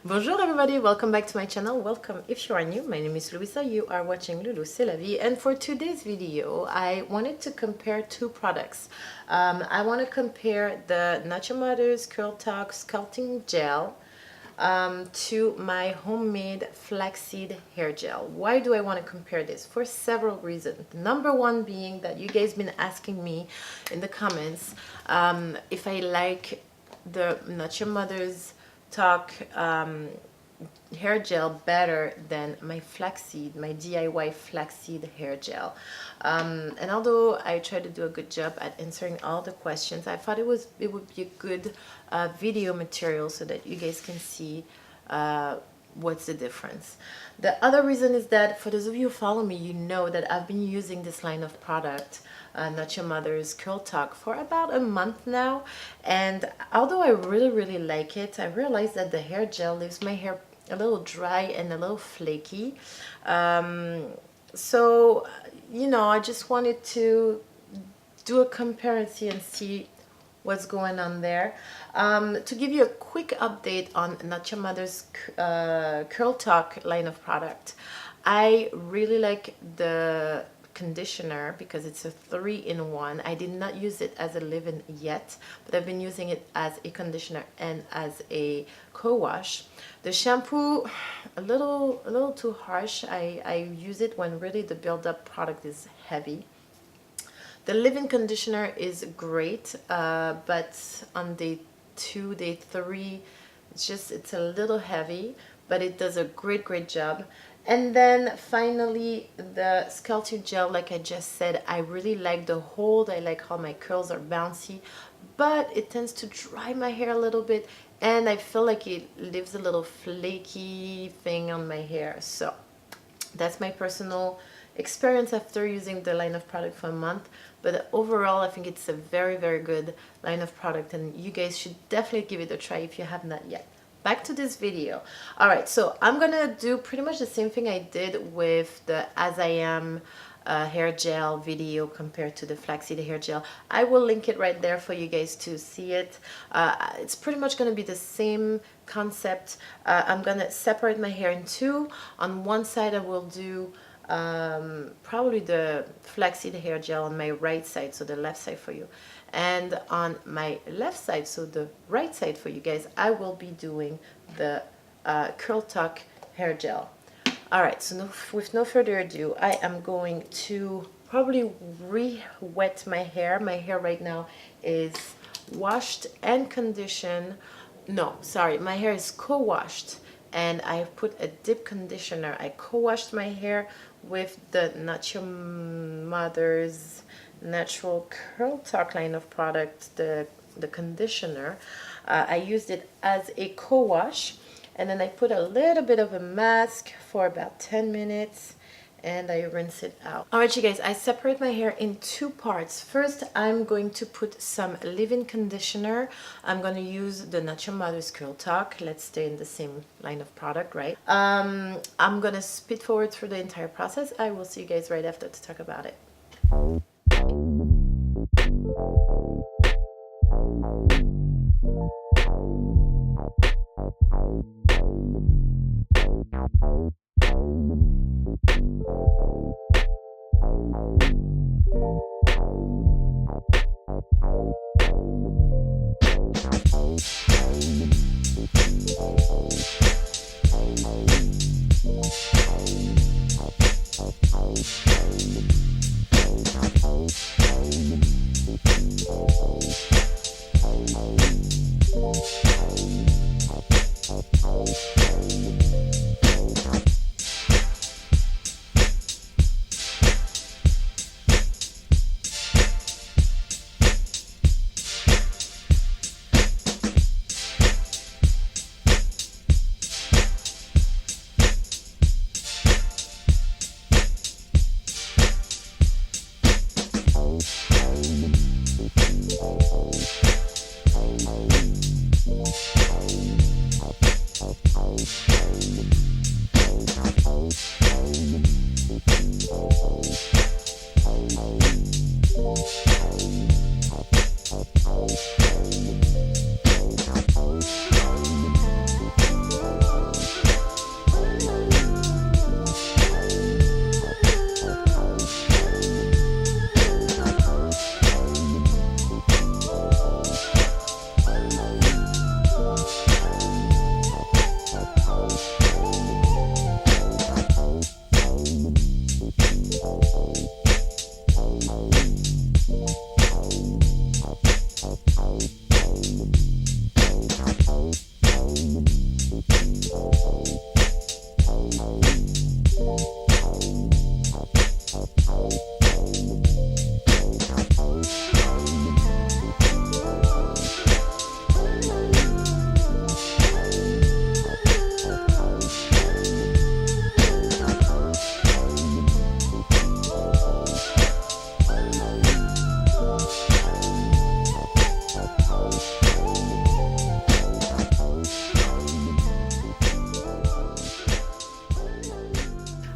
Bonjour everybody, welcome back to my channel. Welcome if you are new. My name is Louisa, you are watching Loulou C'est la vie, and for today's video I wanted to compare two products. I want to compare the Nacho Mother's Curl Talk Sculpting Gel to my homemade flaxseed hair gel. Why do I want to compare this? For several reasons. Number one being that you guys been asking me in the comments if I like the Nacho Mother's Talk hair gel better than my flaxseed, my DIY flaxseed hair gel. And although I tried to do a good job at answering all the questions, I thought it would be a good video material so that you guys can see what's the difference. The other reason is that for those of you who follow me, you know that I've been using this line of product, Nacho Mother's Curl Talk, for about a month now, and although I really like it, I realized that the hair gel leaves my hair a little dry and a little flaky. So you know, I just wanted to do a comparison and see what's going on there. To give you a quick update on Nacho Mother's Curl Talk line of product, I really like the conditioner because it's a 3-in-1. I did not use it as a leave-in yet, but I've been using it as a conditioner and as a co-wash. The shampoo, a little too harsh. I use it when really the build-up product is heavy. The leave-in conditioner is great, but on day 2, day 3, it's a little heavy, but it does a great job. And then finally the Sculpting gel, like I just said, I really like the hold. I like how my curls are bouncy, but it tends to dry my hair a little bit, and I feel like it leaves a little flaky thing on my hair. So that's my personal experience after using the line of product for a month. But overall, I think it's a very good line of product, and you guys should definitely give it a try if you have not yet. Back to this video. Alright, so I'm gonna do pretty much the same thing I did with the As I Am hair gel video compared to the flaxseed hair gel. I will link it right there for you guys to see it. It's pretty much gonna be the same concept. I'm gonna separate my hair in two. On one side I will do probably the flaxseed hair gel on my right side, so the left side for you, and on my left side, so the right side for you guys, I will be doing the Curl Talk hair gel. Alright, so with no further ado, I am going to probably re-wet my hair. My hair right now is washed and conditioned. No, sorry, my hair is co-washed, and I've put a deep conditioner. I co-washed my hair with the Nacho Mother's Natural Curl Talk line of product, the conditioner. I used it as a co-wash, and then I put a little bit of a mask for about 10 minutes, and I rinse it out. Alright, you guys, I separate my hair in two parts. First, I'm going to put some leave-in conditioner. I'm going to use the Nacho Mother's Curl Talk. Let's stay in the same line of product, right? I'm going to speed forward through the entire process. I will see you guys right after to talk about it.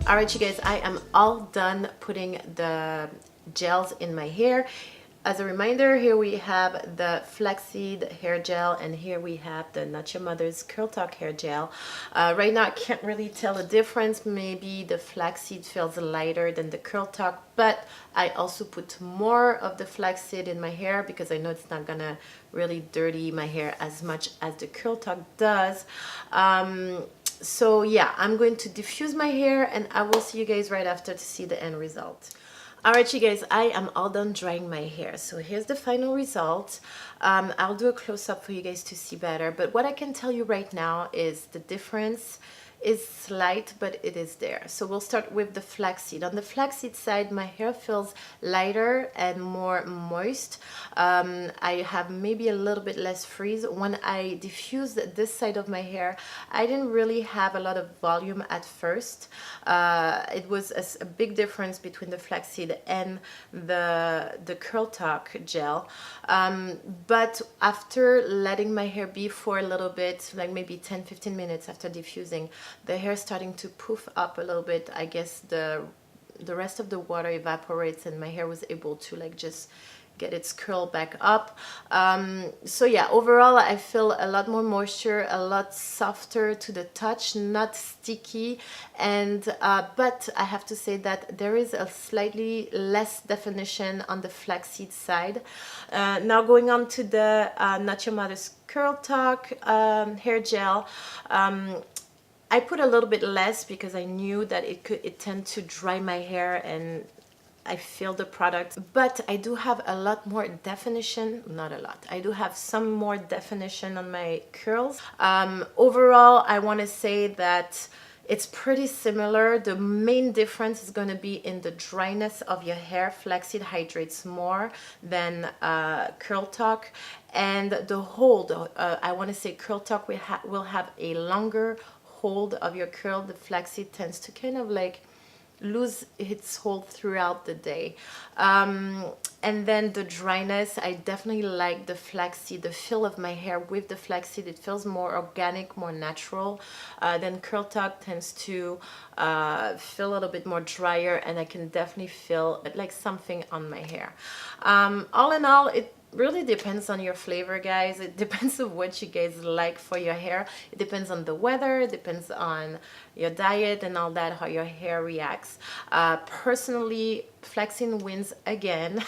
Alright you guys, I am all done putting the gels in my hair. As a reminder, here we have the Flaxseed hair gel, and here we have the Not Your Mother's Curl Talk hair gel. Right now I can't really tell the difference. Maybe the Flaxseed feels lighter than the Curl Talk, but I also put more of the Flaxseed in my hair because I know it's not gonna really dirty my hair as much as the Curl Talk does. So yeah, I'm going to diffuse my hair and I will see you guys right after to see the end result. Alright you guys, I am all done drying my hair. So here's the final result. I'll do a close-up for you guys to see better. But what I can tell you right now is the difference is slight, but it is there. So we'll start with the flaxseed. On the flaxseed side, my hair feels lighter and more moist. I have maybe a little bit less frizz. When I diffused this side of my hair, I didn't really have a lot of volume at first. It was a big difference between the flaxseed and the Curl Talk gel. But after letting my hair be for a little bit, like maybe 10-15 minutes after diffusing, the hair starting to poof up a little bit. I guess the rest of the water evaporates and my hair was able to like just get its curl back up. So yeah, overall I feel a lot more moisture, a lot softer to the touch, not sticky, and but I have to say that there is a slightly less definition on the flaxseed side. Now going on to the Not Your Mother's Curl Talk hair gel. I put a little bit less because I knew that it tend to dry my hair and I feel the product, but I do have a lot more definition, not a lot, I do have some more definition on my curls. Overall, I want to say that it's pretty similar. The main difference is going to be in the dryness of your hair. Flaxseed hydrates more than Curl Talk, and the hold, I want to say Curl Talk will have a longer hold of your curl. The flaxseed tends to kind of like lose its hold throughout the day. And then the dryness, I definitely like the flaxseed, the feel of my hair with the flaxseed. It feels more organic, more natural. Then Curl Talk tends to feel a little bit more drier, and I can definitely feel like something on my hair. All in all, it really depends on your flavor, guys. It depends on what you guys like for your hair. It depends on the weather, it depends on your diet and all that, how your hair reacts. Personally, flaxseed wins again,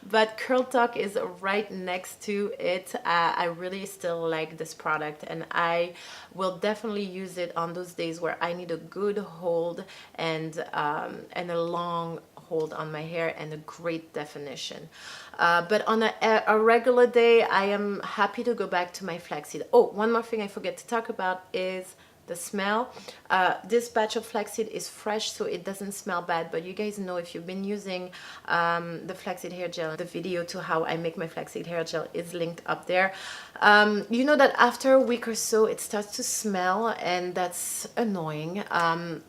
but Curl Talk is right next to it. I really still like this product, and I will definitely use it on those days where I need a good hold and a long hold on my hair and a great definition. But on a regular day, I am happy to go back to my flaxseed. Oh, one more thing I forget to talk about is the smell. This batch of flaxseed is fresh, so it doesn't smell bad, but you guys know, if you've been using the flaxseed hair gel, the video to how I make my flaxseed hair gel is linked up there. You know that after a week or so it starts to smell, and that's annoying.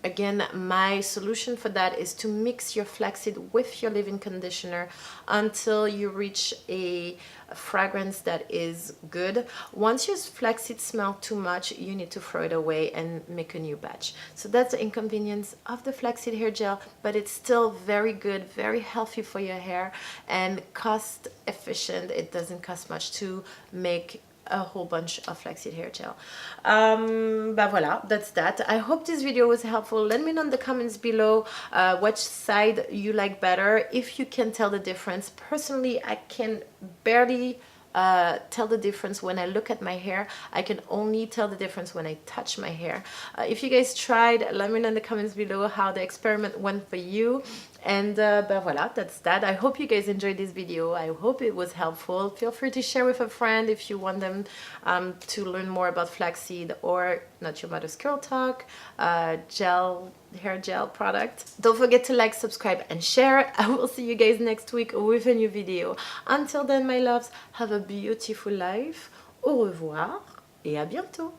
Again, my solution for that is to mix your flaxseed with your leave-in conditioner until you reach a fragrance that is good. Once your flaxseed smell too much, you need to throw it away and make a new batch. So that's the inconvenience of the flaxseed hair gel, but it's still very good, very healthy for your hair, and cost efficient. It doesn't cost much to make a whole bunch of flaxseed hair gel. But voila, that's that. I hope this video was helpful. Let me know in the comments below which side you like better, if you can tell the difference. Personally, I can barely tell the difference when I look at my hair. I can only tell the difference when I touch my hair. If you guys tried, let me know in the comments below how the experiment went for you. And but voila, that's that. I hope you guys enjoyed this video. I hope it was helpful. Feel free to share with a friend if you want them to learn more about flaxseed or Not Your Mother's Curl Talk hair gel product. Don't forget to like, subscribe, and share. I will see you guys next week with a new video. Until then, my loves, have a beautiful life. Au revoir et à bientôt.